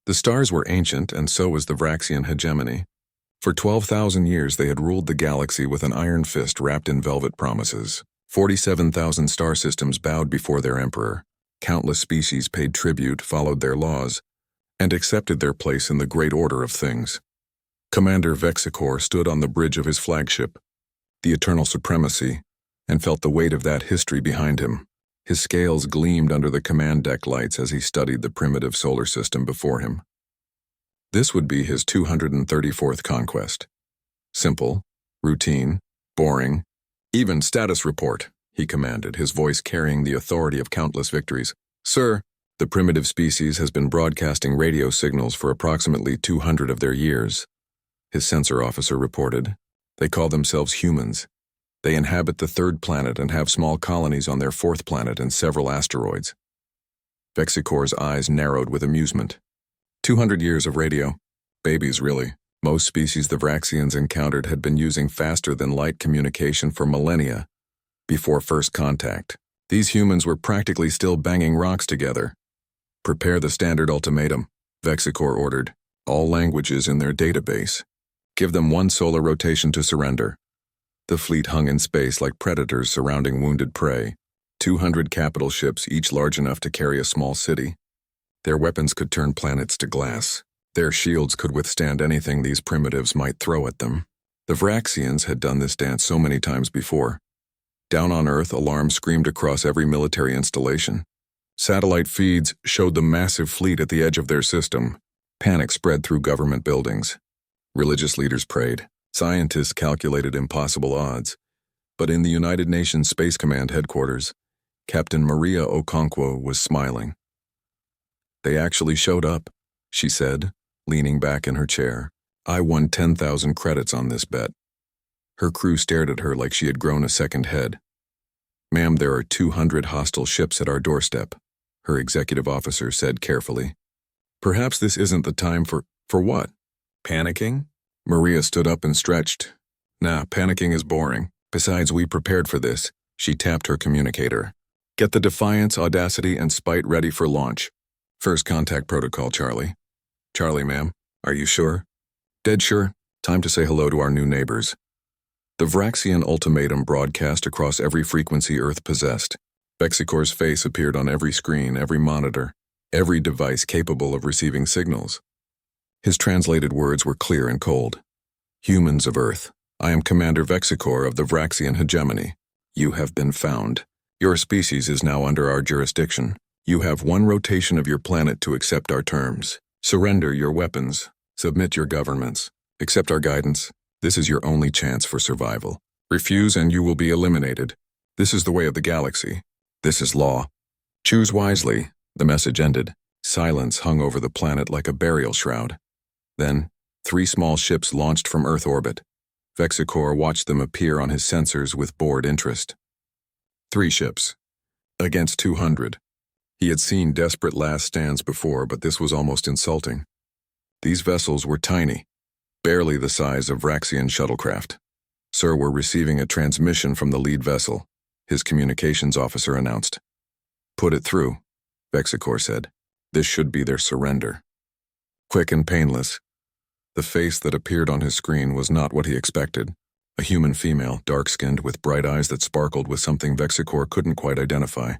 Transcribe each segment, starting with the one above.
The stars were ancient, and so was the Vraxian hegemony. For 12,000 years they had ruled the galaxy with an iron fist wrapped in velvet promises. 47,000 star systems bowed before their emperor. Countless species paid tribute, followed their laws, and accepted their place in the great order of things. Commander Vexicor stood on the bridge of his flagship, the Eternal Supremacy, and felt the weight of that history behind him. His scales gleamed under the command deck lights as he studied the primitive solar system before him. This would be his 234th conquest. Simple, routine, boring. Even status report, he commanded, his voice carrying the authority of countless victories. Sir, the primitive species has been broadcasting radio signals for approximately 200 of their years, his sensor officer reported. They call themselves humans. They inhabit the third planet and have small colonies on their fourth planet and several asteroids. Vexicor's eyes narrowed with amusement. 200 years of radio. Babies, really. Most species the Vraxians encountered had been using faster-than-light communication for millennia before first contact. These humans were practically still banging rocks together. Prepare the standard ultimatum, Vexicor ordered. All languages in their database. Give them 1 solar rotation to surrender. The fleet hung in space like predators surrounding wounded prey. 200 capital ships, each large enough to carry a small city. Their weapons could turn planets to glass. Their shields could withstand anything these primitives might throw at them. The Vraxians had done this dance so many times before. Down on Earth, alarms screamed across every military installation. Satellite feeds showed the massive fleet at the edge of their system. Panic spread through government buildings. Religious leaders prayed. Scientists calculated impossible odds. But in the United Nations Space Command headquarters, Captain Maria Okonkwo was smiling. They actually showed up, she said, leaning back in her chair. I won 10,000 credits on this bet. Her crew stared at her like she had grown a second head. Ma'am, there are 200 hostile ships at our doorstep, her executive officer said carefully. Perhaps this isn't the time for what? Panicking? Maria stood up and stretched. Nah, panicking is boring. Besides, we prepared for this. She tapped her communicator. Get the Defiance, Audacity, and Spite ready for launch. First contact protocol, Charlie. Charlie, ma'am, are you sure? Dead sure. Time to say hello to our new neighbors. The Vraxian ultimatum broadcast across every frequency Earth possessed. Vexicor's face appeared on every screen, every monitor, every device capable of receiving signals. His translated words were clear and cold. Humans of Earth, I am Commander Vexicor of the Vraxian hegemony. You have been found. Your species is now under our jurisdiction. You have 1 rotation of your planet to accept our terms. Surrender your weapons. Submit your governments. Accept our guidance. This is your only chance for survival. Refuse and you will be eliminated. This is the way of the galaxy. This is law. Choose wisely. The message ended. Silence hung over the planet like a burial shroud. Then, 3 small ships launched from Earth orbit. Vexicor watched them appear on his sensors with bored interest. 3 ships. Against 200. He had seen desperate last stands before, but this was almost insulting. These vessels were tiny, barely the size of Vraxian shuttlecraft. Sir, we're receiving a transmission from the lead vessel, his communications officer announced. Put it through, Vexicor said. This should be their surrender. Quick and painless. The face that appeared on his screen was not what he expected. A human female, dark-skinned, with bright eyes that sparkled with something Vexicor couldn't quite identify.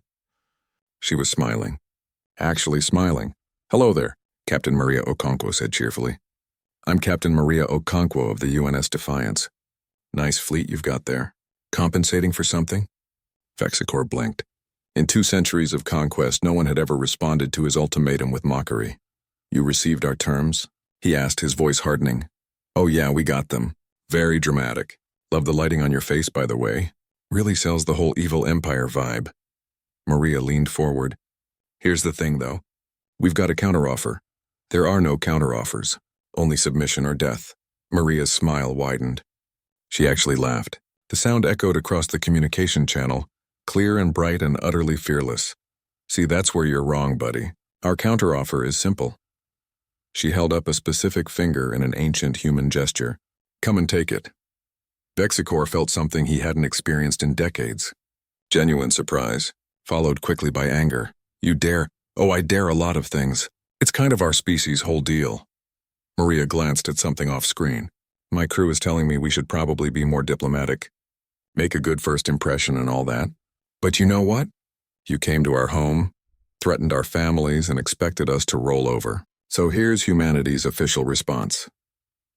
She was smiling. Actually smiling. Hello there, Captain Maria Okonkwo said cheerfully. I'm Captain Maria Okonkwo of the UNS Defiance. Nice fleet you've got there. Compensating for something? Vexicor blinked. In 2 centuries of conquest, no one had ever responded to his ultimatum with mockery. You received our terms? He asked, his voice hardening. Oh yeah, we got them. Very dramatic. Love the lighting on your face, by the way. Really sells the whole evil empire vibe. Maria leaned forward. Here's the thing, though. We've got a counteroffer. There are no counteroffers. Only submission or death. Maria's smile widened. She actually laughed. The sound echoed across the communication channel, clear and bright and utterly fearless. See, that's where you're wrong, buddy. Our counteroffer is simple. She held up a specific finger in an ancient human gesture. Come and take it. Vexicor felt something he hadn't experienced in decades. Genuine surprise, followed quickly by anger. You dare? Oh, I dare a lot of things. It's kind of our species' whole deal. Maria glanced at something off screen. My crew is telling me we should probably be more diplomatic, make a good first impression and all that. But you know what? You came to our home, threatened our families, and expected us to roll over. So here's humanity's official response.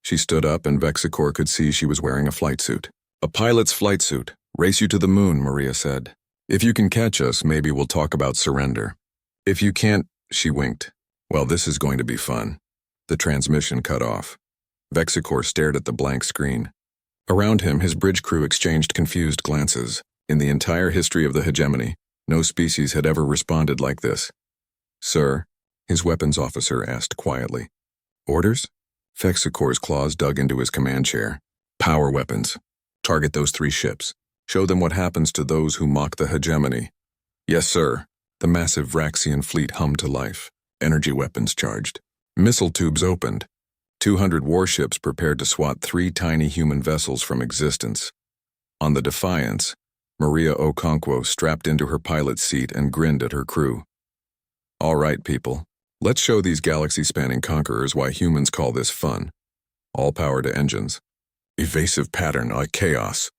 She stood up and Vexicor could see she was wearing a flight suit. A pilot's flight suit. Race you to the moon, Maria said. If you can catch us, maybe we'll talk about surrender. If you can't, she winked. Well, this is going to be fun. The transmission cut off. Vexicor stared at the blank screen. Around him, his bridge crew exchanged confused glances. In the entire history of the hegemony, no species had ever responded like this. Sir, his weapons officer asked quietly. Orders? Vexicor's claws dug into his command chair. Power weapons. Target those 3 ships. Show them what happens to those who mock the hegemony. Yes, sir. The massive Vraxian fleet hummed to life. Energy weapons charged. Missile tubes opened. 200 warships prepared to swat 3 tiny human vessels from existence. On the Defiance, Maria Okonkwo strapped into her pilot's seat and grinned at her crew. All right, people. Let's show these galaxy-spanning conquerors why humans call this fun. All power to engines. Evasive pattern like chaos.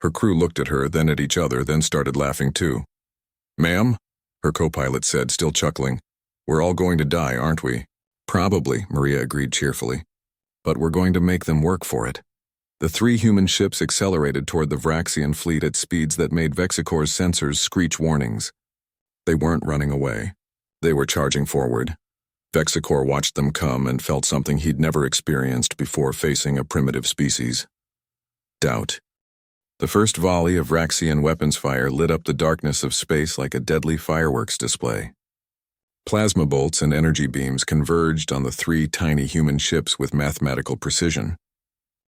Her crew looked at her, then at each other, then started laughing too. Ma'am, her co-pilot said, still chuckling. We're all going to die, aren't we? Probably, Maria agreed cheerfully. But we're going to make them work for it. The 3 human ships accelerated toward the Vraxian fleet at speeds that made Vexicor's sensors screech warnings. They weren't running away. They were charging forward. Vexicor watched them come and felt something he'd never experienced before facing a primitive species. Doubt. The first volley of Vraxian weapons fire lit up the darkness of space like a deadly fireworks display. Plasma bolts and energy beams converged on the 3 tiny human ships with mathematical precision.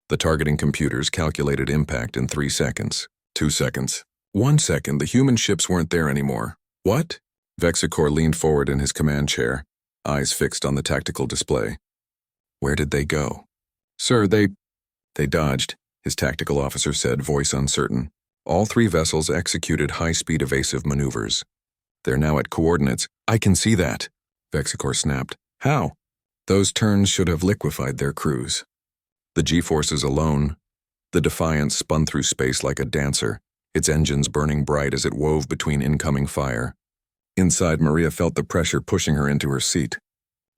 The targeting computers calculated impact in 3 seconds, 2 seconds, 1 second. The human ships weren't there anymore. What? Vexicor leaned forward in his command chair, eyes fixed on the tactical display. Where did they go? Sir, they dodged, his tactical officer said, voice uncertain. All 3 vessels executed high-speed evasive maneuvers. They're now at coordinates. I can see that, Vexicor snapped. How? Those turns should have liquefied their crews. The G-forces alone. The Defiance spun through space like a dancer, its engines burning bright as it wove between incoming fire. Inside, Maria felt the pressure pushing her into her seat.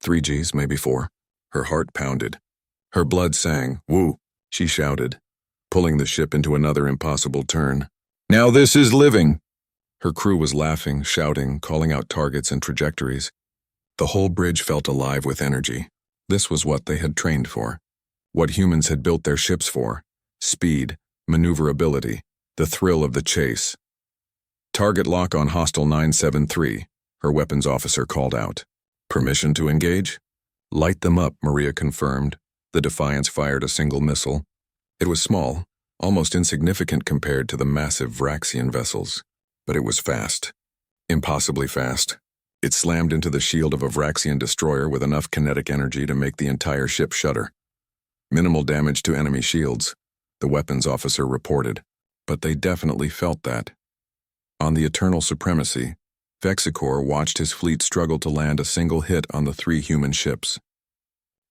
3 Gs, maybe 4. Her heart pounded. Her blood sang. Woo, she shouted, pulling the ship into another impossible turn. Now this is living! Her crew was laughing, shouting, calling out targets and trajectories. The whole bridge felt alive with energy. This was what they had trained for. What humans had built their ships for. Speed, maneuverability, the thrill of the chase. Target lock on Hostile 973, her weapons officer called out. Permission to engage? Light them up, Maria confirmed. The Defiance fired a single missile. It was small, almost insignificant compared to the massive Vraxian vessels. But it was fast. Impossibly fast. It slammed into the shield of a Vraxian destroyer with enough kinetic energy to make the entire ship shudder. Minimal damage to enemy shields, the weapons officer reported, but they definitely felt that. On the Eternal Supremacy, Vexicor watched his fleet struggle to land a single hit on the 3 human ships.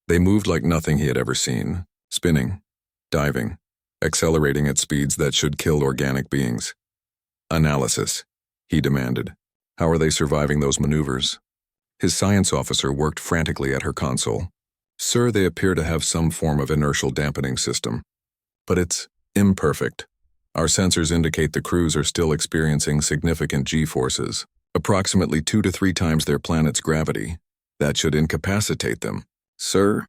They moved like nothing he had ever seen, spinning, diving, accelerating at speeds that should kill organic beings. Analysis, he demanded. How are they surviving those maneuvers? His science officer worked frantically at her console. Sir, they appear to have some form of inertial dampening system. But it's imperfect. Our sensors indicate the crews are still experiencing significant G-forces, approximately 2 to 3 times their planet's gravity. That should incapacitate them. Sir?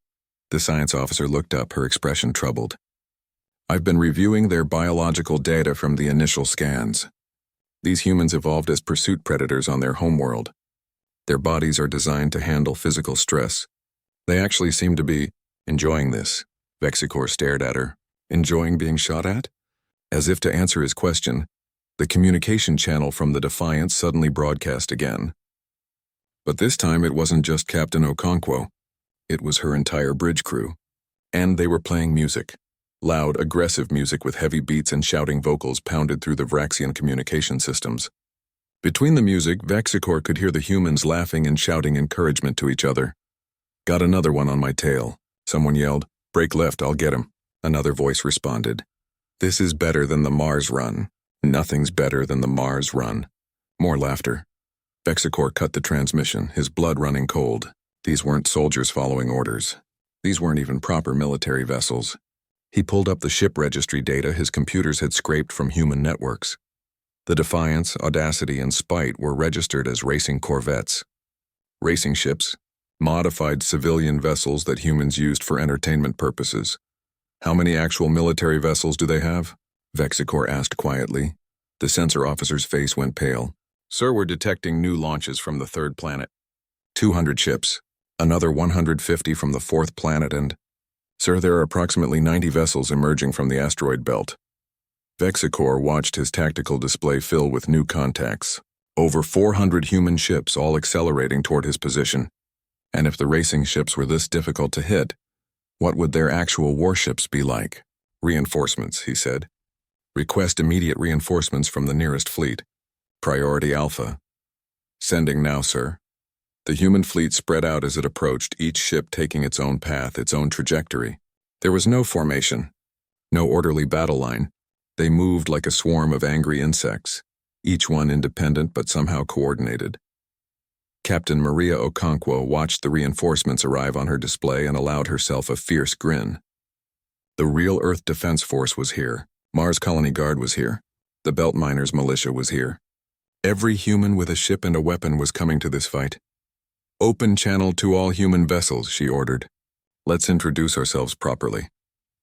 The science officer looked up, her expression troubled. I've been reviewing their biological data from the initial scans. These humans evolved as pursuit predators on their homeworld. Their bodies are designed to handle physical stress. They actually seem to be enjoying this. Vexicor stared at her. Enjoying being shot at? As if to answer his question, the communication channel from the Defiance suddenly broadcast again. But this time it wasn't just Captain Okonkwo. It was her entire bridge crew. And they were playing music. Loud, aggressive music with heavy beats and shouting vocals pounded through the Vraxian communication systems. Between the music, Vexicor could hear the humans laughing and shouting encouragement to each other. "Got another one on my tail," someone yelled. "Break left, I'll get him." Another voice responded. "This is better than the Mars run. Nothing's better than the Mars run." More laughter. Vexicor cut the transmission, his blood running cold. These weren't soldiers following orders. These weren't even proper military vessels. He pulled up the ship registry data his computers had scraped from human networks. The Defiance, Audacity, and Spite were registered as racing corvettes. Racing ships, modified civilian vessels that humans used for entertainment purposes. "How many actual military vessels do they have?" Vexicor asked quietly. The sensor officer's face went pale. "Sir, we're detecting new launches from the third planet. 200 ships, another 150 from the fourth planet, and... Sir, there are approximately 90 vessels emerging from the asteroid belt." Vexicor watched his tactical display fill with new contacts. Over 400 human ships all accelerating toward his position. And if the racing ships were this difficult to hit, what would their actual warships be like? "Reinforcements," he said. "Request immediate reinforcements from the nearest fleet. Priority Alpha." "Sending now, sir." The human fleet spread out as it approached, each ship taking its own path, its own trajectory. There was no formation, no orderly battle line. They moved like a swarm of angry insects, each one independent but somehow coordinated. Captain Maria Okonkwo watched the reinforcements arrive on her display and allowed herself a fierce grin. The real Earth Defense Force was here. Mars Colony Guard was here. The Belt Miners Militia was here. Every human with a ship and a weapon was coming to this fight. "Open channel to all human vessels," she ordered. "Let's introduce ourselves properly."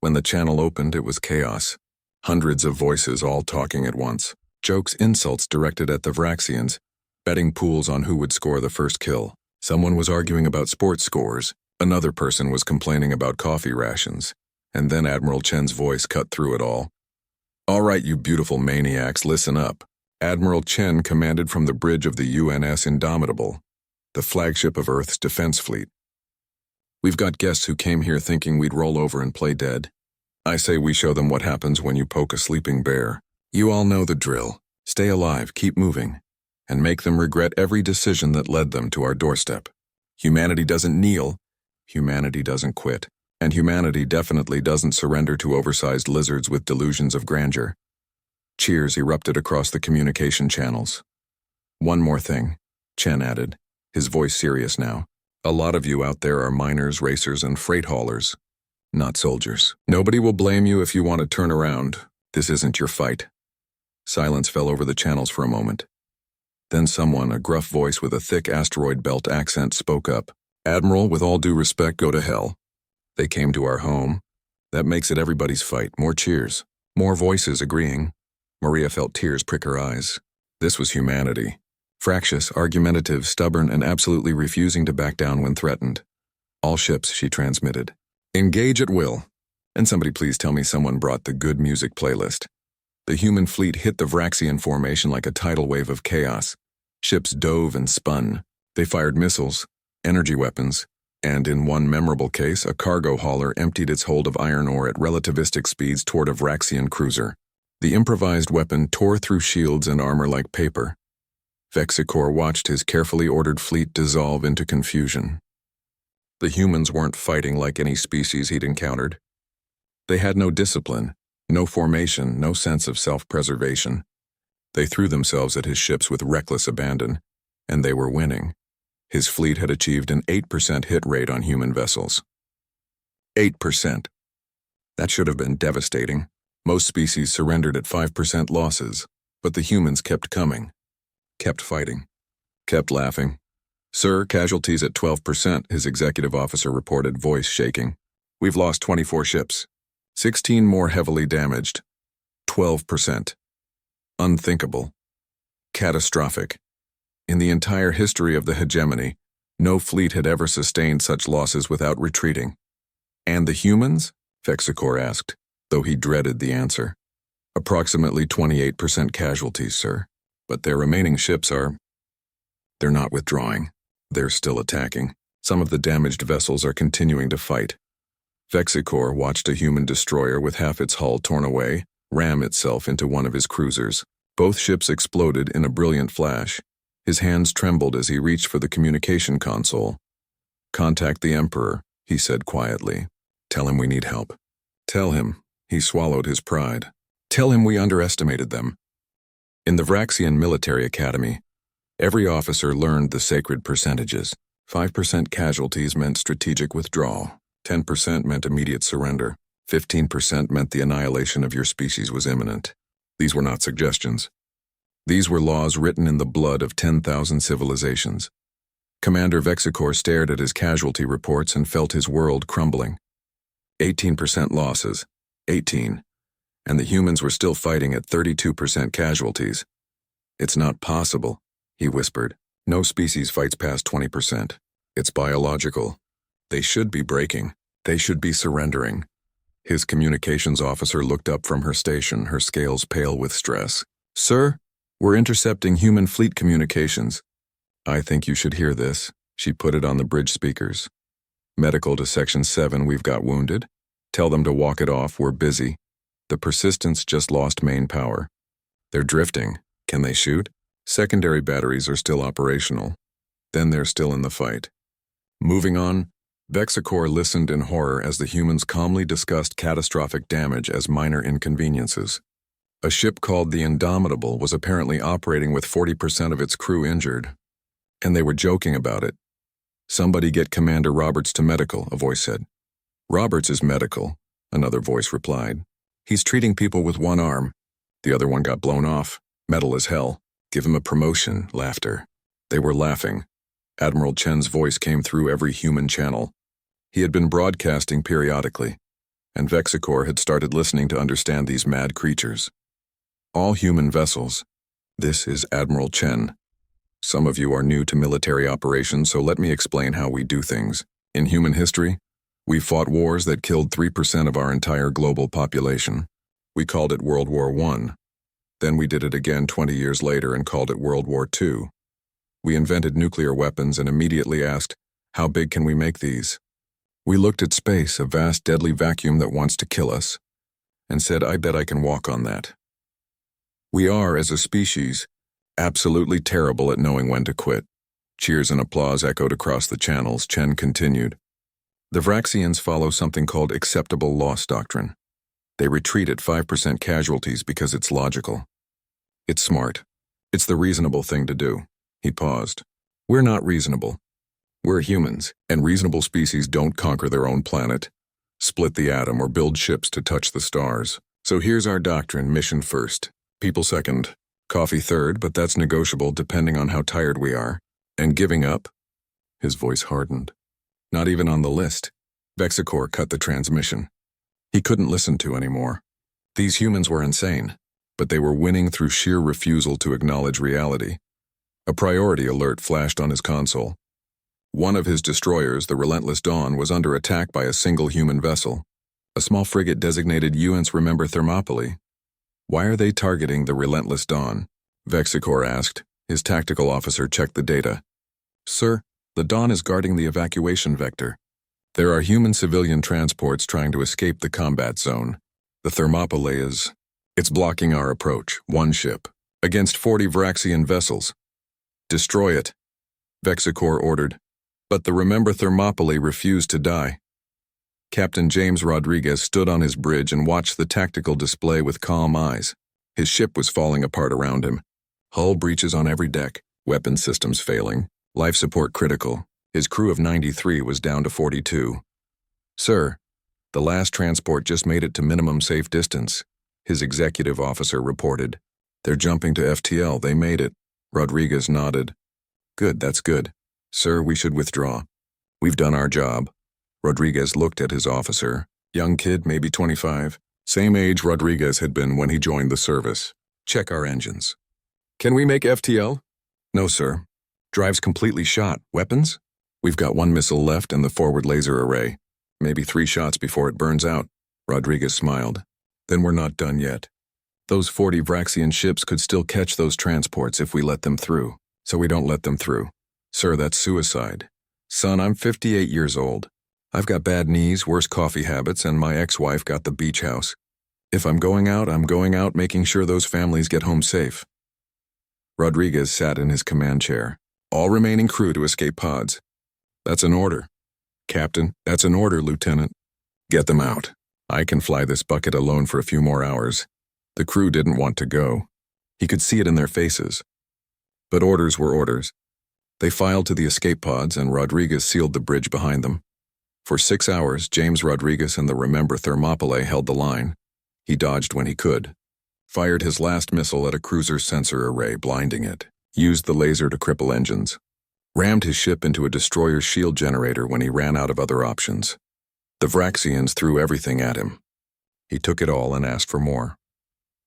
When the channel opened, it was chaos. Hundreds of voices all talking at once. Jokes, insults directed at the Vraxians. Betting pools on who would score the first kill. Someone was arguing about sports scores. Another person was complaining about coffee rations. And then Admiral Chen's voice cut through it all. "All right, you beautiful maniacs, listen up." Admiral Chen commanded from the bridge of the UNS Indomitable, the flagship of Earth's defense fleet. "We've got guests who came here thinking we'd roll over and play dead. I say we show them what happens when you poke a sleeping bear. You all know the drill. Stay alive, keep moving, and make them regret every decision that led them to our doorstep. Humanity doesn't kneel, humanity doesn't quit, and humanity definitely doesn't surrender to oversized lizards with delusions of grandeur." Cheers erupted across the communication channels. "One more thing," Chen added, his voice serious now. "A lot of you out there are miners, racers, and freight haulers. Not soldiers. Nobody will blame you if you want to turn around. This isn't your fight." Silence fell over the channels for a moment. Then someone, a gruff voice with a thick asteroid belt accent, spoke up. "Admiral, with all due respect, go to hell. They came to our home. That makes it everybody's fight." More cheers. More voices agreeing. Maria felt tears prick her eyes. This was humanity. Fractious, argumentative, stubborn, and absolutely refusing to back down when threatened. "All ships," she transmitted. "Engage at will. And somebody please tell me someone brought the good music playlist." The human fleet hit the Vraxian formation like a tidal wave of chaos. Ships dove and spun. They fired missiles, energy weapons, and in one memorable case, a cargo hauler emptied its hold of iron ore at relativistic speeds toward a Vraxian cruiser. The improvised weapon tore through shields and armor like paper. Vexicor watched his carefully ordered fleet dissolve into confusion. The humans weren't fighting like any species he'd encountered. They had no discipline, no formation, no sense of self-preservation. They threw themselves at his ships with reckless abandon, and they were winning. His fleet had achieved an 8% hit rate on human vessels. 8%. That should have been devastating. Most species surrendered at 5% losses, but the humans kept coming, kept fighting, kept laughing. "Sir, casualties at 12%, his executive officer reported, voice shaking. "We've lost 24 ships. 16 more heavily damaged. 12%. Unthinkable. Catastrophic. In the entire history of the hegemony, no fleet had ever sustained such losses without retreating." "And the humans?" Vexicor asked, though he dreaded the answer. "Approximately 28% casualties, sir. But their remaining ships are... They're not withdrawing. They're still attacking. Some of the damaged vessels are continuing to fight." Vexicor watched a human destroyer with half its hull torn away ram itself into one of his cruisers. Both ships exploded in a brilliant flash. His hands trembled as he reached for the communication console. "Contact the Emperor," he said quietly. "Tell him we need help." "Tell him," he swallowed his pride. "Tell him we underestimated them." In the Vraxian Military Academy, every officer learned the sacred percentages. 5% casualties meant strategic withdrawal. 10% meant immediate surrender. 15% meant the annihilation of your species was imminent. These were not suggestions. These were laws written in the blood of 10,000 civilizations. Commander Vexicor stared at his casualty reports and felt his world crumbling. 18% losses. 18. And the humans were still fighting at 32% casualties. "It's not possible," he whispered. "No species fights past 20%. It's biological. They should be breaking. They should be surrendering." His communications officer looked up from her station, her scales pale with stress. "Sir, we're intercepting human fleet communications." "I think you should hear this." She put it on the bridge speakers. "Medical to Section 7, we've got wounded. Tell them to walk it off, we're busy. The Persistence just lost main power. They're drifting. Can they shoot? Secondary batteries are still operational. Then they're still in the fight." Moving on, Vexicor listened in horror as the humans calmly discussed catastrophic damage as minor inconveniences. A ship called the Indomitable was apparently operating with 40% of its crew injured, and they were joking about it. "Somebody get Commander Roberts to medical," a voice said. "Roberts is medical," another voice replied. "He's treating people with one arm. The other one got blown off. Metal as hell. Give him a promotion." Laughter. They were laughing. Admiral Chen's voice came through every human channel. He had been broadcasting periodically, and Vexicor had started listening to understand these mad creatures. "All human vessels. This is Admiral Chen. Some of you are new to military operations, so let me explain how we do things. In human history, we fought wars that killed 3% of our entire global population. We called it World War I. Then we did it again 20 years later and called it World War II. We invented nuclear weapons and immediately asked, how big can we make these? We looked at space, a vast deadly vacuum that wants to kill us, and said, I bet I can walk on that. We are, as a species, absolutely terrible at knowing when to quit." Cheers and applause echoed across the channels. Chen continued. "The Vraxians follow something called acceptable loss doctrine. They retreat at 5% casualties because it's logical. It's smart. It's the reasonable thing to do." He paused. "We're not reasonable. We're humans, and reasonable species don't conquer their own planet, split the atom, or build ships to touch the stars. So here's our doctrine: mission first, people second, coffee third, but that's negotiable depending on how tired we are. And giving up?" His voice hardened. "Not even on the list." Vexicor cut the transmission. He couldn't listen to anymore. These humans were insane, but they were winning through sheer refusal to acknowledge reality. A priority alert flashed on his console. One of his destroyers, the Relentless Dawn, was under attack by a single human vessel, a small frigate designated UN's Remember Thermopylae. "Why are they targeting the Relentless Dawn?" Vexicor asked. His tactical officer checked the data. "Sir, the Dawn is guarding the evacuation vector. There are human civilian transports trying to escape the combat zone. The Thermopylae it's blocking our approach, one ship, against 40 Vraxian vessels. Destroy it," Vexicor ordered. But the Remember Thermopylae refused to die. Captain James Rodriguez stood on his bridge and watched the tactical display with calm eyes. His ship was falling apart around him. Hull breaches on every deck, weapon systems failing, life support critical. His crew of 93 was down to 42. "Sir, the last transport just made it to minimum safe distance," his executive officer reported. "They're jumping to FTL, they made it." Rodriguez nodded. "Good, that's good. Sir, we should withdraw. We've done our job." Rodriguez looked at his officer. Young kid, maybe 25. Same age Rodriguez had been when he joined the service. "Check our engines." "Can we make FTL?" "No, sir. Drive's completely shot. Weapons?" "We've got one missile left and the forward laser array. Maybe 3 shots before it burns out." Rodriguez smiled. "Then we're not done yet. Those 40 Vraxian ships could still catch those transports if we let them through. So we don't let them through. Sir, that's suicide. Son, I'm 58 years old. I've got bad knees, worse coffee habits, and my ex-wife got the beach house. If I'm going out making sure those families get home safe. Rodriguez sat in his command chair. All remaining crew to escape pods. That's an order. Captain, that's an order, Lieutenant. Get them out. I can fly this bucket alone for a few more hours. The crew didn't want to go. He could see it in their faces. But orders were orders. They filed to the escape pods, and Rodriguez sealed the bridge behind them. For 6 hours, James Rodriguez and the Remember Thermopylae held the line. He dodged when he could. Fired his last missile at a cruiser sensor array, blinding it. Used the laser to cripple engines. Rammed his ship into a destroyer shield generator when he ran out of other options. The Vraxians threw everything at him. He took it all and asked for more.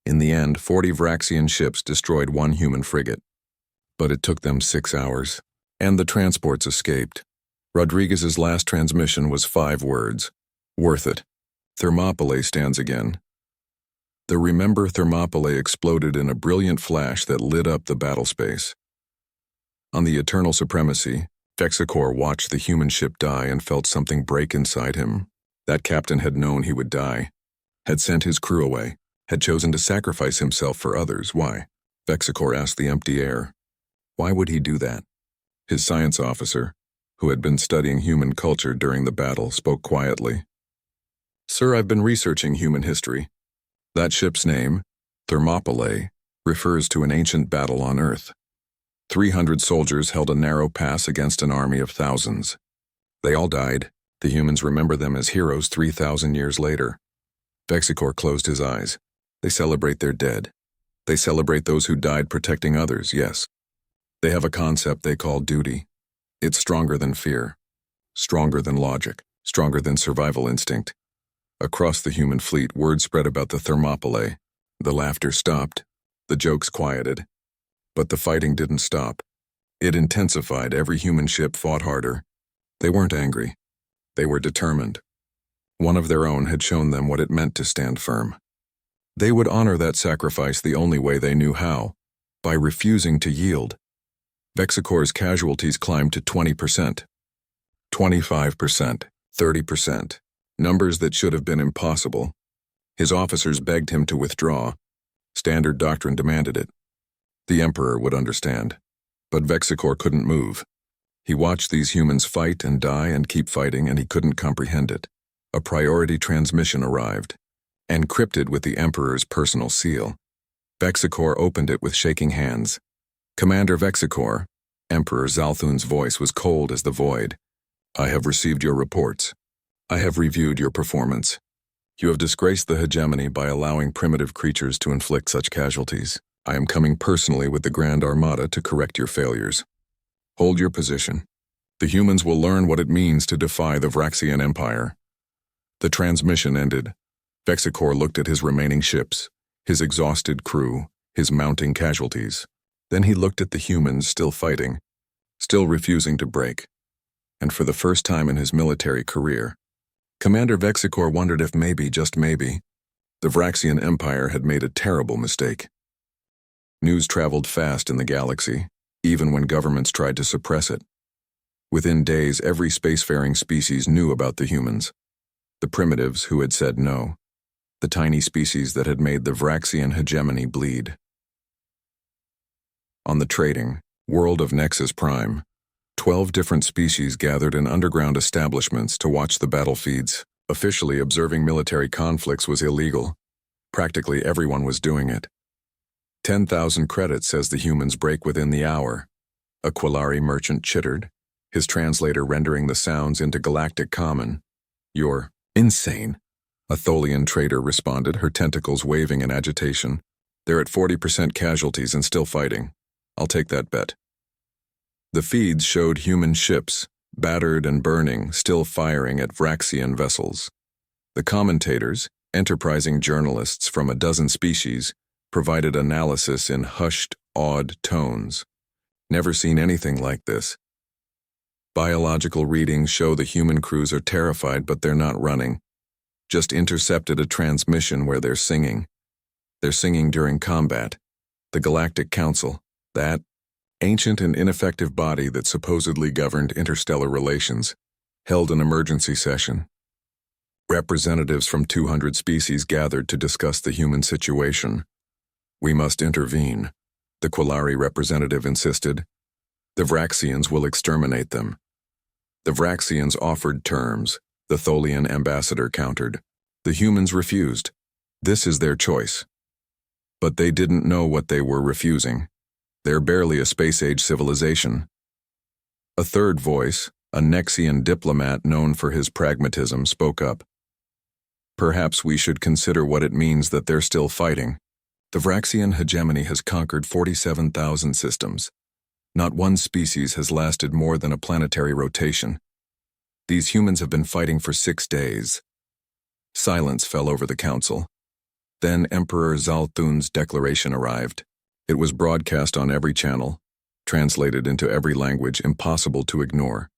In the end, 40 Vraxian ships destroyed one human frigate. But it took them 6 hours. And the transports escaped. Rodriguez's last transmission was 5 words. Worth it. Thermopylae stands again. The Remember Thermopylae exploded in a brilliant flash that lit up the battle space. On the Eternal Supremacy, Vexicor watched the human ship die and felt something break inside him. That captain had known he would die, had sent his crew away, had chosen to sacrifice himself for others. Why? Vexicor asked the empty air. Why would he do that? His science officer, who had been studying human culture during the battle, spoke quietly. Sir, I've been researching human history. That ship's name, Thermopylae, refers to an ancient battle on Earth. 300 soldiers held a narrow pass against an army of thousands. They all died. The humans remember them as heroes 3,000 years later. Vexicor closed his eyes. They celebrate their dead. They celebrate those who died protecting others, yes. They have a concept they call duty. It's stronger than fear, stronger than logic, stronger than survival instinct. Across the human fleet, word spread about the Thermopylae. The laughter stopped. The jokes quieted. But the fighting didn't stop. It intensified. Every human ship fought harder. They weren't angry. They were determined. One of their own had shown them what it meant to stand firm. They would honor that sacrifice the only way they knew how, by refusing to yield. Vexicor's casualties climbed to 20%, 25%, 30%, numbers that should have been impossible. His officers begged him to withdraw. Standard doctrine demanded it. The Emperor would understand. But Vexicor couldn't move. He watched these humans fight and die and keep fighting, and he couldn't comprehend it. A priority transmission arrived, encrypted with the Emperor's personal seal. Vexicor opened it with shaking hands. Commander Vexicor, Emperor Zalthun's voice was cold as the void. I have received your reports. I have reviewed your performance. You have disgraced the hegemony by allowing primitive creatures to inflict such casualties. I am coming personally with the Grand Armada to correct your failures. Hold your position. The humans will learn what it means to defy the Vraxian Empire. The transmission ended. Vexicor looked at his remaining ships, his exhausted crew, his mounting casualties. Then he looked at the humans still fighting, still refusing to break. And for the first time in his military career, Commander Vexicor wondered if maybe, just maybe, the Vraxian Empire had made a terrible mistake. News traveled fast in the galaxy, even when governments tried to suppress it. Within days, every spacefaring species knew about the humans. The primitives who had said no. The tiny species that had made the Vraxian hegemony bleed. On the trading world of Nexus Prime, 12 different species gathered in underground establishments to watch the battlefeeds. Officially, observing military conflicts was illegal. Practically everyone was doing it. 10,000 credits says the humans break within the hour. A Quillari merchant chittered, his translator rendering the sounds into Galactic Common. You're insane. A Tholian trader responded, her tentacles waving in agitation. They're at 40% casualties and still fighting. I'll take that bet. The feeds showed human ships, battered and burning, still firing at Vraxian vessels. The commentators, enterprising journalists from a dozen species, provided analysis in hushed, awed tones. Never seen anything like this. Biological readings show the human crews are terrified, but they're not running. Just intercepted a transmission where they're singing. They're singing during combat. The Galactic Council, that ancient and ineffective body that supposedly governed interstellar relations, held an emergency session. Representatives from 200 species gathered to discuss the human situation. "We must intervene," the Quillari representative insisted. "The Vraxians will exterminate them." The Vraxians offered terms, the Tholian ambassador countered. The humans refused. This is their choice. But they didn't know what they were refusing. They're barely a space-age civilization. A third voice, a Nexian diplomat known for his pragmatism, spoke up. "Perhaps we should consider what it means that they're still fighting. The Vraxian hegemony has conquered 47,000 systems. Not one species has lasted more than a planetary rotation. These humans have been fighting for 6 days." Silence fell over the council. Then Emperor Zalthun's declaration arrived. It was broadcast on every channel, translated into every language impossible to ignore.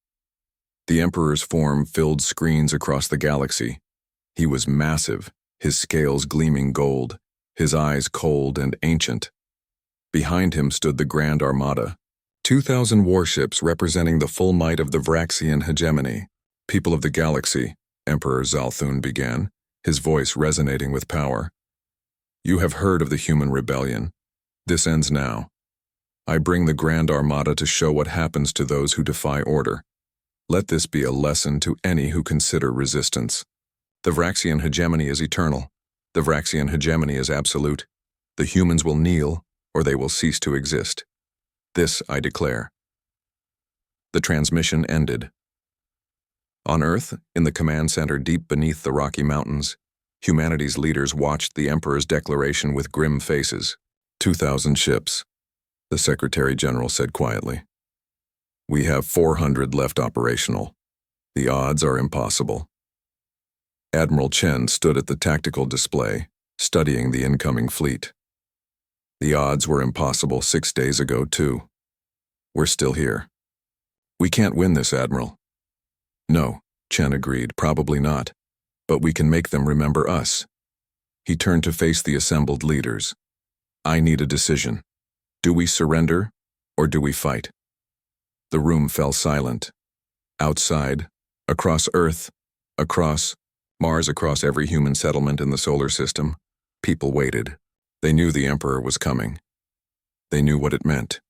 The Emperor's form filled screens across the galaxy. He was massive, his scales gleaming gold, his eyes cold and ancient. Behind him stood the Grand Armada, 2,000 warships representing the full might of the Vraxian hegemony. "People of the galaxy," Emperor Zalthun began, his voice resonating with power. "You have heard of the human rebellion. This ends now. I bring the Grand Armada to show what happens to those who defy order. Let this be a lesson to any who consider resistance. The Vraxian hegemony is eternal. The Vraxian hegemony is absolute. The humans will kneel, or they will cease to exist. This I declare." The transmission ended. On Earth, in the command center deep beneath the Rocky Mountains, humanity's leaders watched the Emperor's declaration with grim faces. 2,000 ships, the Secretary General said quietly. "We have 400 left operational. The odds are impossible." Admiral Chen stood at the tactical display, studying the incoming fleet. "The odds were impossible 6 days ago, too. We're still here." "We can't win this, Admiral." "No," Chen agreed, "probably not. But we can make them remember us." He turned to face the assembled leaders. "I need a decision. Do we surrender, or do we fight?" The room fell silent. Outside, across Earth, across Mars, across every human settlement in the solar system, people waited. They knew the Emperor was coming. They knew what it meant.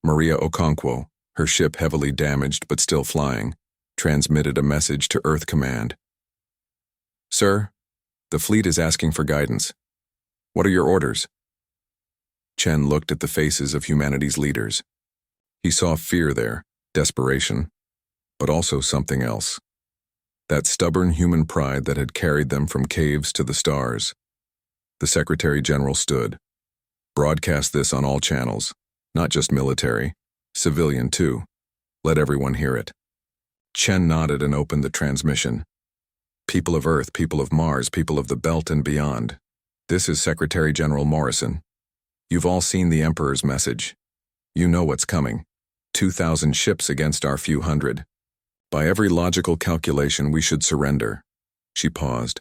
Maria Okonkwo, her ship heavily damaged but still flying, transmitted a message to Earth Command. "Sir, the fleet is asking for guidance. What are your orders?" Chen looked at the faces of humanity's leaders. He saw fear there, desperation, but also something else. That stubborn human pride that had carried them from caves to the stars. The Secretary General stood. "Broadcast this on all channels, not just military, civilian too. Let everyone hear it." Chen nodded and opened the transmission. "People of Earth, people of Mars, people of the Belt and beyond. This is Secretary General Morrison. You've all seen the Emperor's message. You know what's coming. 2,000 ships against our few hundred. By every logical calculation, we should surrender." She paused.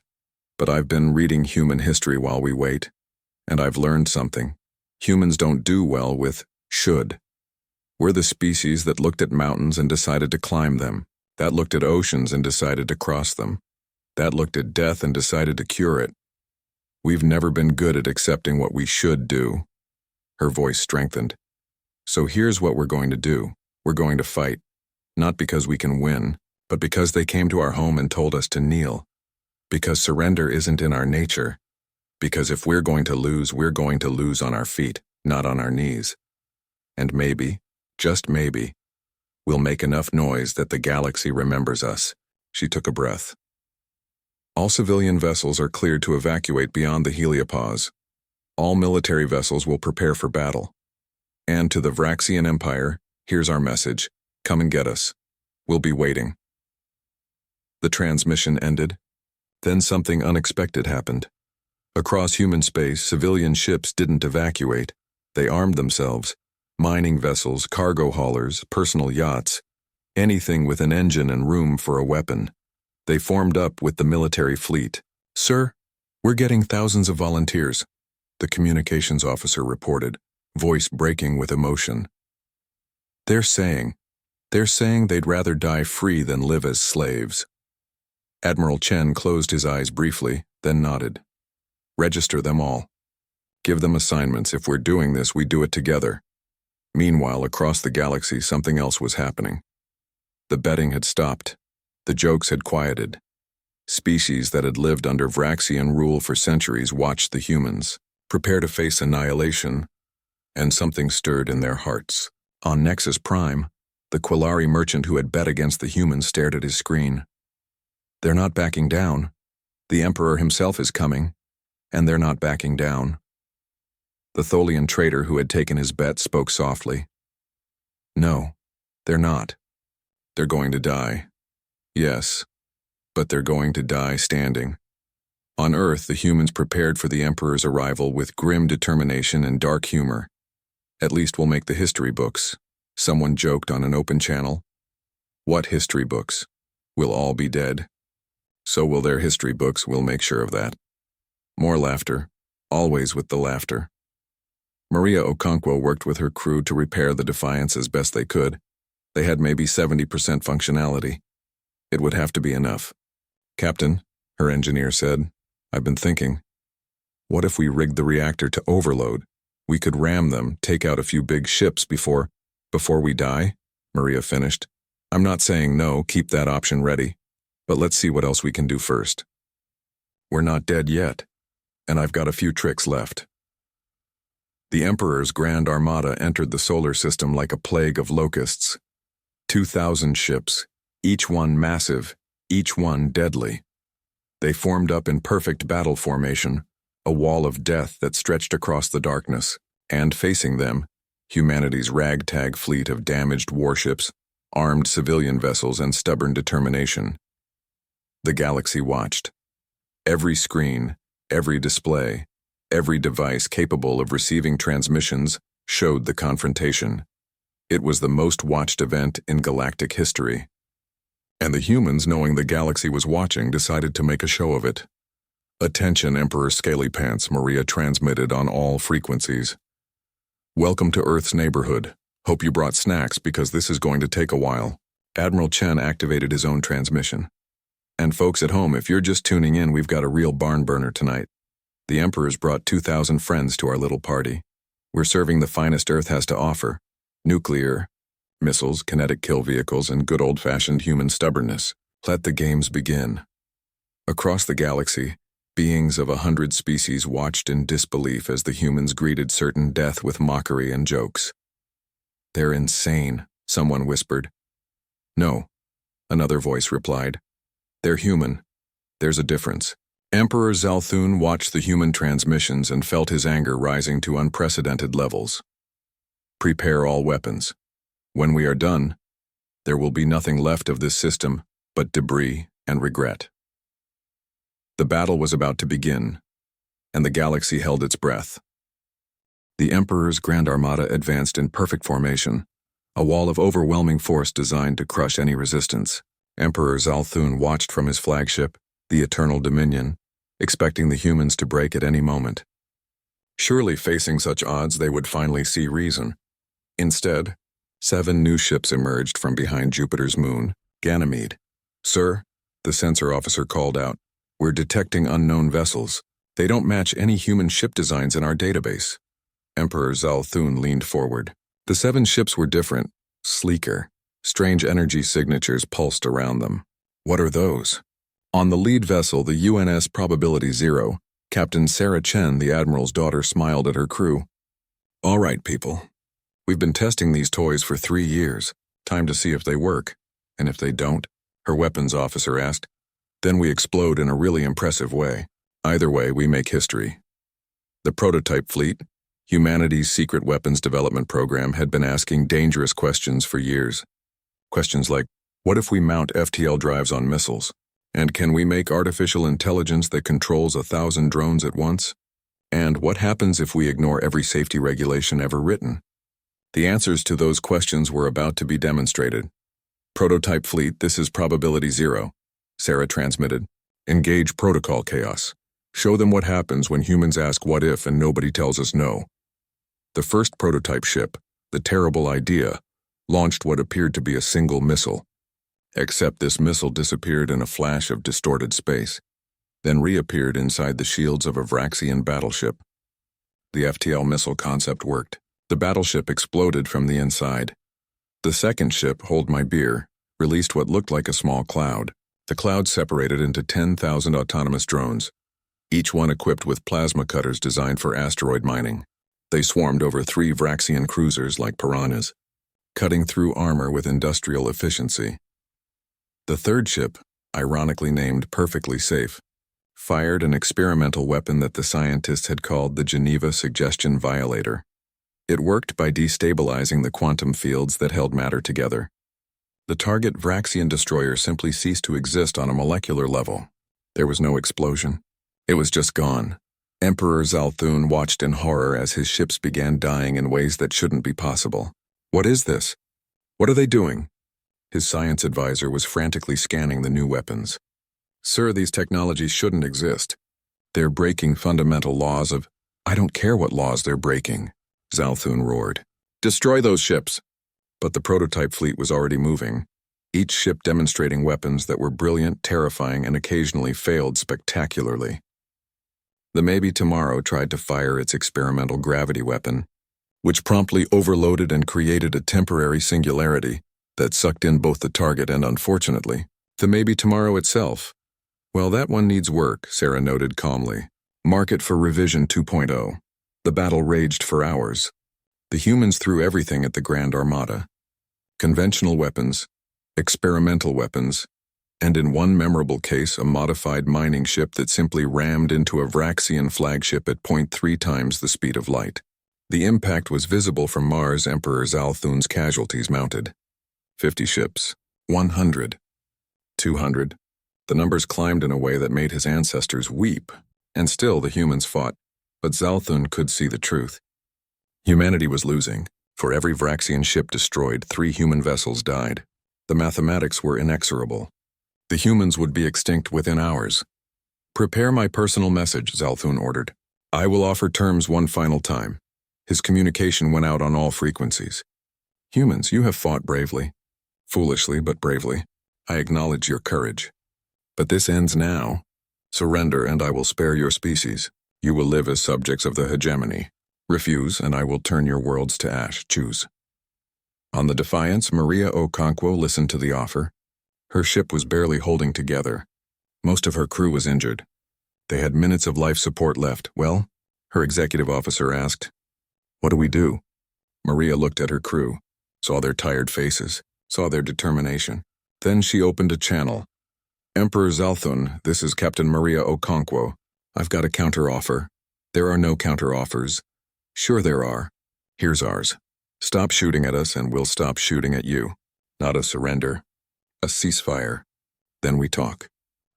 "But I've been reading human history while we wait, and I've learned something. Humans don't do well with should. We're the species that looked at mountains and decided to climb them, that looked at oceans and decided to cross them, that looked at death and decided to cure it. We've never been good at accepting what we should do." Her voice strengthened. "So here's what we're going to do. We're going to fight. Not because we can win, but because they came to our home and told us to kneel. Because surrender isn't in our nature. Because if we're going to lose, we're going to lose on our feet, not on our knees. And maybe, just maybe, we'll make enough noise that the galaxy remembers us." She took a breath. "All civilian vessels are cleared to evacuate beyond the heliopause. All military vessels will prepare for battle. And to the Vraxian Empire, here's our message. Come and get us. We'll be waiting." The transmission ended. Then something unexpected happened. Across human space, civilian ships didn't evacuate. They armed themselves. Mining vessels, cargo haulers, personal yachts, anything with an engine and room for a weapon. They formed up with the military fleet. "Sir, we're getting thousands of volunteers," the communications officer reported, voice breaking with emotion. They're saying they'd rather die free than live as slaves." Admiral Chen closed his eyes briefly, then nodded. Register them all. Give them assignments. If we're doing this, we do it together. Meanwhile, across the galaxy, something else was happening. The betting had stopped. The jokes had quieted. Species that had lived under Vraxian rule for centuries watched the humans, prepare to face annihilation, and something stirred in their hearts. On Nexus Prime, the Quillari merchant who had bet against the humans stared at his screen. They're not backing down. The Emperor himself is coming, and they're not backing down. The Tholian trader who had taken his bet spoke softly. No, they're not. They're going to die. Yes, but they're going to die standing. On Earth, the humans prepared for the Emperor's arrival with grim determination and dark humor. At least we'll make the history books, someone joked on an open channel. What history books? We'll all be dead. So will their history books, we'll make sure of that. More laughter, always with the laughter. Maria Okonkwo worked with her crew to repair the Defiance as best they could. They had maybe 70% functionality. It would have to be enough. Captain, her engineer said, I've been thinking. What if we rigged the reactor to overload? We could ram them, take out a few big ships before we die, Maria finished. I'm not saying no, keep that option ready. But let's see what else we can do first. We're not dead yet, and I've got a few tricks left. The Emperor's Grand Armada entered the solar system like a plague of locusts. 2,000 ships, each one massive, each one deadly. They formed up in perfect battle formation, a wall of death that stretched across the darkness, and facing them, humanity's ragtag fleet of damaged warships, armed civilian vessels, and stubborn determination. The galaxy watched. Every screen, every display, every device capable of receiving transmissions showed the confrontation. It was the most watched event in galactic history. And the humans, knowing the galaxy was watching, decided to make a show of it. Attention, Emperor Scalypants, Maria transmitted on all frequencies. Welcome to Earth's neighborhood. Hope you brought snacks because this is going to take a while. Admiral Chen activated his own transmission. And folks at home, if you're just tuning in, we've got a real barn burner tonight. The Emperor's brought 2,000 friends to our little party. We're serving the finest Earth has to offer. Nuclear, missiles, kinetic kill vehicles, and good old-fashioned human stubbornness. Let the games begin. Across the galaxy, beings of 100 species watched in disbelief as the humans greeted certain death with mockery and jokes. They're insane, someone whispered. No, another voice replied. They're human. There's a difference. Emperor Zalthun watched the human transmissions and felt his anger rising to unprecedented levels. Prepare all weapons. When we are done, there will be nothing left of this system but debris and regret. The battle was about to begin, and the galaxy held its breath. The Emperor's Grand Armada advanced in perfect formation, a wall of overwhelming force designed to crush any resistance. Emperor Zalthun watched from his flagship, the Eternal Dominion, expecting the humans to break at any moment. Surely facing such odds, they would finally see reason. Instead, 7 new ships emerged from behind Jupiter's moon, Ganymede. Sir, the sensor officer called out, we're detecting unknown vessels. They don't match any human ship designs in our database. Emperor Zalthun leaned forward. The 7 ships were different, sleeker. Strange energy signatures pulsed around them. What are those? On the lead vessel, the UNS Probability Zero, Captain Sarah Chen, the Admiral's daughter, smiled at her crew. All right, people. We've been testing these toys for 3 years. Time to see if they work. And if they don't, her weapons officer asked, then we explode in a really impressive way. Either way, we make history. The prototype fleet, humanity's secret weapons development program, had been asking dangerous questions for years. Questions like, what if we mount FTL drives on missiles? And can we make artificial intelligence that controls 1,000 drones at once? And what happens if we ignore every safety regulation ever written? The answers to those questions were about to be demonstrated. Prototype fleet, this is Probability Zero, Sarah transmitted. Engage protocol chaos. Show them what happens when humans ask what if and nobody tells us no. The first prototype ship, the Terrible Idea, launched what appeared to be a single missile. Except this missile disappeared in a flash of distorted space, then reappeared inside the shields of a Vraxian battleship. The FTL missile concept worked. The battleship exploded from the inside. The second ship, Hold My Beer, released what looked like a small cloud. The cloud separated into 10,000 autonomous drones, each one equipped with plasma cutters designed for asteroid mining. They swarmed over 3 Vraxian cruisers like piranhas, cutting through armor with industrial efficiency. The third ship, ironically named Perfectly Safe, fired an experimental weapon that the scientists had called the Geneva Suggestion Violator. It worked by destabilizing the quantum fields that held matter together. The target Vraxian destroyer simply ceased to exist on a molecular level. There was no explosion. It was just gone. Emperor Zalthun watched in horror as his ships began dying in ways that shouldn't be possible. What is this? What are they doing? His science advisor was frantically scanning the new weapons. Sir, these technologies shouldn't exist. They're breaking fundamental laws of— I don't care what laws they're breaking, Zalthun roared. Destroy those ships! But the prototype fleet was already moving, each ship demonstrating weapons that were brilliant, terrifying, and occasionally failed spectacularly. The Maybe Tomorrow tried to fire its experimental gravity weapon, which promptly overloaded and created a temporary singularity that sucked in both the target and, unfortunately, the Maybe Tomorrow itself. Well, that one needs work, Sarah noted calmly. Mark it for revision 2.0. The battle raged for hours. The humans threw everything at the Grand Armada. Conventional weapons, experimental weapons, and in one memorable case a modified mining ship that simply rammed into a Vraxian flagship at 0.3 times the speed of light. The impact was visible from Mars. Emperor Zalthun's casualties mounted. 50 ships, 100, 200. The numbers climbed in a way that made his ancestors weep, and still the humans fought. But Zalthun could see the truth. Humanity was losing. For every Vraxian ship destroyed, 3 human vessels died. The mathematics were inexorable. The humans would be extinct within hours. Prepare my personal message, Zalthun ordered. I will offer terms one final time. His communication went out on all frequencies. Humans, you have fought bravely. Foolishly, but bravely. I acknowledge your courage. But this ends now. Surrender, and I will spare your species. You will live as subjects of the hegemony. Refuse, and I will turn your worlds to ash. Choose. On the Defiance, Maria Okonkwo listened to the offer. Her ship was barely holding together. Most of her crew was injured. They had minutes of life support left. Well, her executive officer asked, what do we do? Maria looked at her crew, saw their tired faces, saw their determination. Then she opened a channel. Emperor Zalthun, this is Captain Maria Okonkwo. I've got a counter-offer. There are no counter-offers. Sure there are. Here's ours. Stop shooting at us and we'll stop shooting at you. Not a surrender. A ceasefire. Then we talk.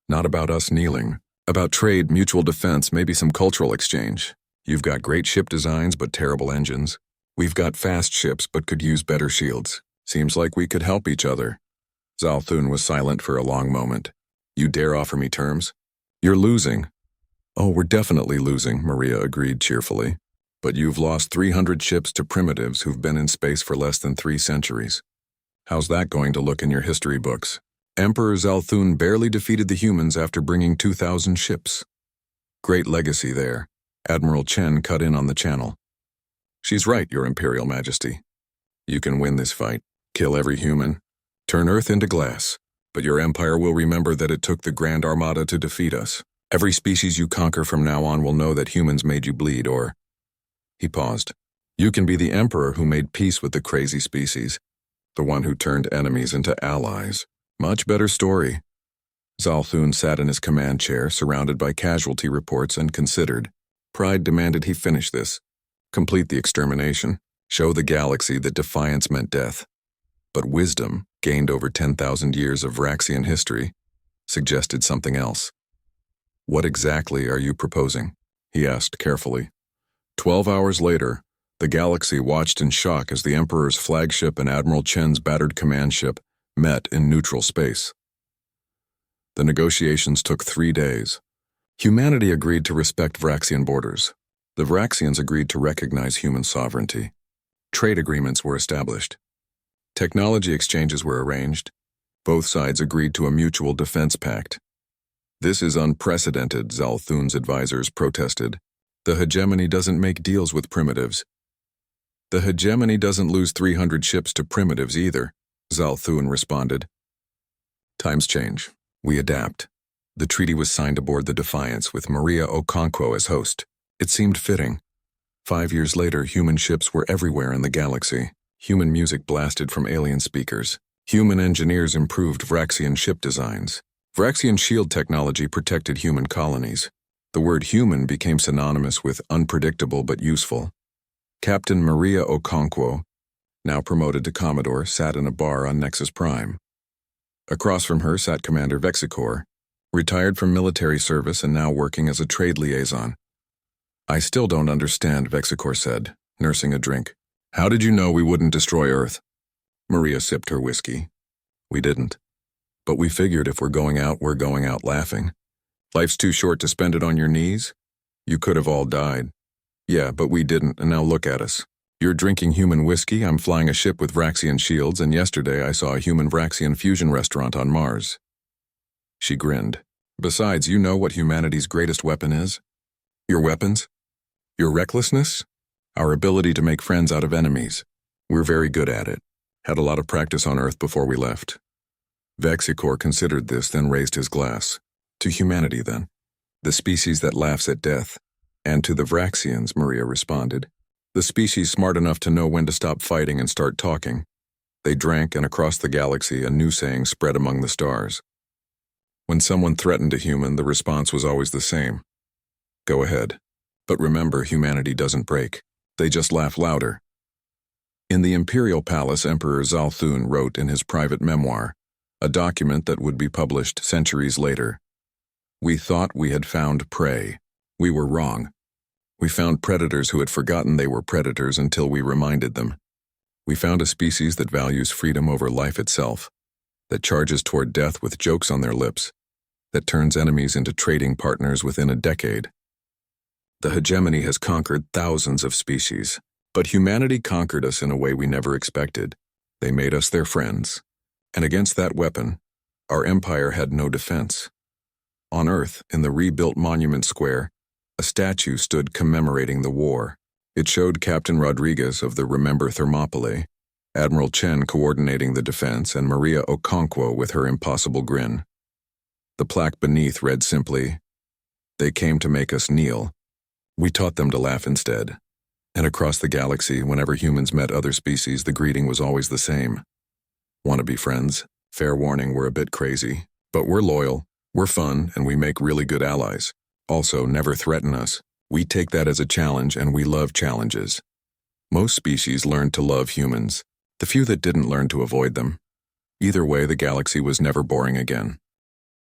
Not about us kneeling. About trade, mutual defense, maybe some cultural exchange. You've got great ship designs but terrible engines. We've got fast ships but could use better shields. Seems like we could help each other. Zalthun was silent for a long moment. You dare offer me terms? You're losing. Oh, we're definitely losing, Maria agreed cheerfully. But you've lost 300 ships to primitives who've been in space for less than 3 centuries. How's that going to look in your history books? Emperor Zalthun barely defeated the humans after bringing 2,000 ships. Great legacy there. Admiral Chen cut in on the channel. She's right, Your Imperial Majesty. You can win this fight, kill every human, turn Earth into glass, but your empire will remember that it took the Grand Armada to defeat us. Every species you conquer from now on will know that humans made you bleed, or— He paused. You can be the emperor who made peace with the crazy species, the one who turned enemies into allies. Much better story. Zalthun sat in his command chair, surrounded by casualty reports, and considered. Pride demanded he finish this. Complete the extermination. Show the galaxy that defiance meant death. But wisdom, gained over 10,000 years of Vraxian history, suggested something else. What exactly are you proposing? He asked carefully. 12 hours later, the galaxy watched in shock as the Emperor's flagship and Admiral Chen's battered command ship met in neutral space. The negotiations took 3 days. Humanity agreed to respect Vraxian borders. The Vraxians agreed to recognize human sovereignty. Trade agreements were established. Technology exchanges were arranged. Both sides agreed to a mutual defense pact. "This is unprecedented," Zalthun's advisors protested. "The hegemony doesn't make deals with primitives." "The hegemony doesn't lose 300 ships to primitives either," Zalthun responded. "Times change. We adapt." The treaty was signed aboard the Defiance with Maria Okonkwo as host. It seemed fitting. 5 years later, human ships were everywhere in the galaxy. Human music blasted from alien speakers. Human engineers improved Vraxian ship designs. Vraxian shield technology protected human colonies. The word human became synonymous with unpredictable but useful. Captain Maria Okonkwo, now promoted to Commodore, sat in a bar on Nexus Prime. Across from her sat Commander Vexicor, retired from military service and now working as a trade liaison. "I still don't understand," Vexicor said, nursing a drink. "How did you know we wouldn't destroy Earth?" Maria sipped her whiskey. "We didn't. But we figured if we're going out laughing. Life's too short to spend it on your knees. You could have all died. Yeah, but we didn't, and now look at us. You're drinking human whiskey, I'm flying a ship with Vraxian shields, and yesterday I saw a human Vraxian fusion restaurant on Mars." She grinned. "Besides, you know what humanity's greatest weapon is? Your weapons? Your recklessness? Our ability to make friends out of enemies. We're very good at it. Had a lot of practice on Earth before we left." Vexicor considered this, then raised his glass. "To humanity, then. The species that laughs at death." "And to the Vraxians," Maria responded. "The species smart enough to know when to stop fighting and start talking." They drank, and across the galaxy a new saying spread among the stars. When someone threatened a human, the response was always the same. "Go ahead. But remember, humanity doesn't break. They just laugh louder." In the Imperial Palace, Emperor Zalthun wrote in his private memoir, a document that would be published centuries later. "We thought we had found prey. We were wrong. We found predators who had forgotten they were predators until we reminded them. We found a species that values freedom over life itself, that charges toward death with jokes on their lips, that turns enemies into trading partners within a decade. The hegemony has conquered thousands of species, but humanity conquered us in a way we never expected. They made us their friends. And against that weapon, our empire had no defense. On Earth, in the rebuilt Monument Square, a statue stood commemorating the war. It showed Captain Rodriguez of the Remember Thermopylae, Admiral Chen coordinating the defense, and Maria Okonkwo with her impossible grin. The plaque beneath read simply, "They came to make us kneel. We taught them to laugh instead." And across the galaxy, whenever humans met other species, the greeting was always the same. "Want to be friends? Fair warning, we're a bit crazy. But we're loyal, we're fun, and we make really good allies. Also, never threaten us. We take that as a challenge, and we love challenges." Most species learned to love humans. The few that didn't learn to avoid them. Either way, the galaxy was never boring again.